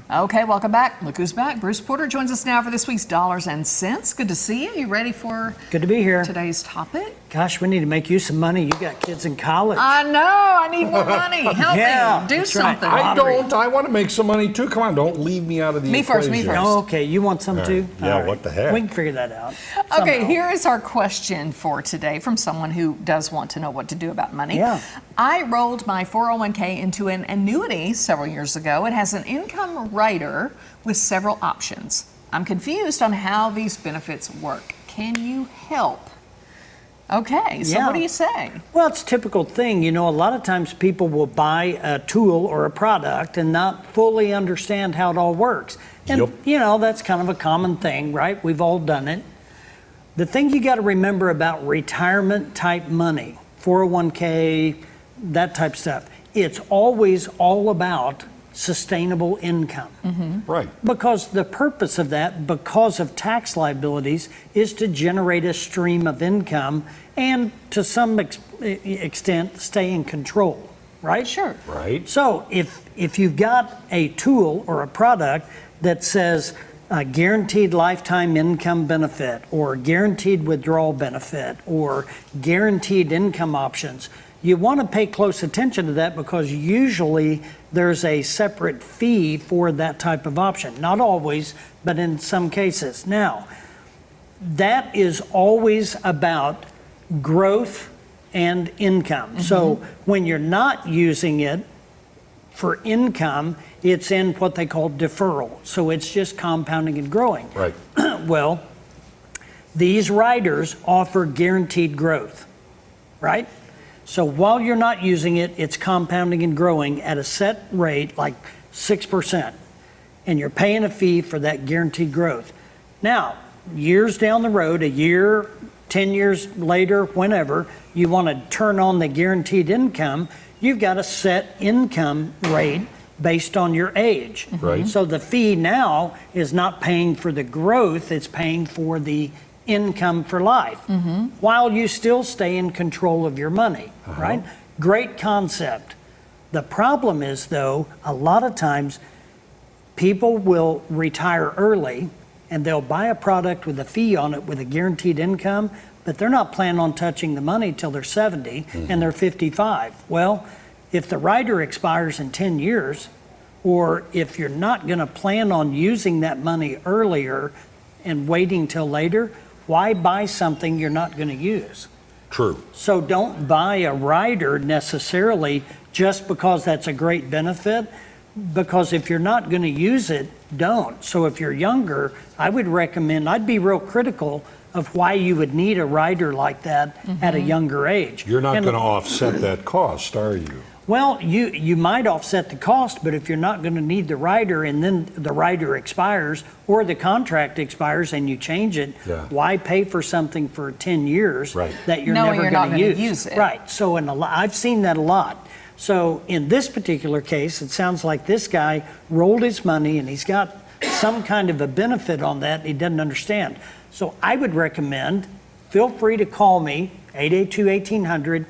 Okay, welcome back. Look who's back. Bruce Porter joins us now for this week's Dollars and Cents. Good to see you. You ready for Good to be here. Today's topic? Gosh, we need to make you some money. You got kids in college. I know. I need more money. Help me. Do something. Right. I don't. I want to make some money too. Come on, don't leave me out of the equation. Me first. Oh, okay, you want some too? Yeah, what the heck? We can figure that out. Okay, here is our question for today from someone who does want to know what to do about money. Yeah. I rolled my 401k into an annuity several years ago. It has an income rider with several options. I'm confused on how these benefits work. Can you help? Okay, so what do you say? Well, it's a typical thing. You know, a lot of times people will buy a tool or a product and not fully understand how it all works. And, you know, that's kind of a common thing, right? We've all done it. The thing you got to remember about retirement type money, 401k, that type of stuff, it's always all about sustainable income. Right. Because the purpose of that, because of tax liabilities, is to generate a stream of income and to some extent stay in control, right? Sure. Right. So if you've got a tool or a product that says guaranteed lifetime income benefit or guaranteed withdrawal benefit or guaranteed income options, you want to pay close attention to that because usually there's a separate fee for that type of option. Not always, but in some cases. Now, that is always about growth and income. So when you're not using it for income, it's in what they call deferral. So it's just compounding and growing. Right. Well, these riders offer guaranteed growth, right? So while you're not using it, it's compounding and growing at a set rate, like 6%, and you're paying a fee for that guaranteed growth. Now, years down the road, a year, 10 years later, whenever, you want to turn on the guaranteed income, you've got a set income rate based on your age. Right. So the fee now is not paying for the growth, it's paying for the income for life, while you still stay in control of your money, right? Great concept. The problem is, though, a lot of times people will retire early and they'll buy a product with a fee on it with a guaranteed income, but they're not planning on touching the money till they're 70 and they're 55. Well, if the rider expires in 10 years, or if you're not going to plan on using that money earlier and waiting till later, why buy something you're not going to use? True. So don't buy a rider necessarily just because that's a great benefit, because if you're not going to use it, don't. So if you're younger, I would recommend, I'd be real critical of why you would need a rider like that at a younger age. You're not going to offset that cost, are you? Well, you might offset the cost, but if you're not going to need the rider and then the rider expires or the contract expires and you change it, why pay for something for 10 years that you're never going to use? Right. So I've seen that a lot. So in this particular case, it sounds like this guy rolled his money and he's got some kind of a benefit on that he doesn't understand. So I would recommend, feel free to call me, 882-1800.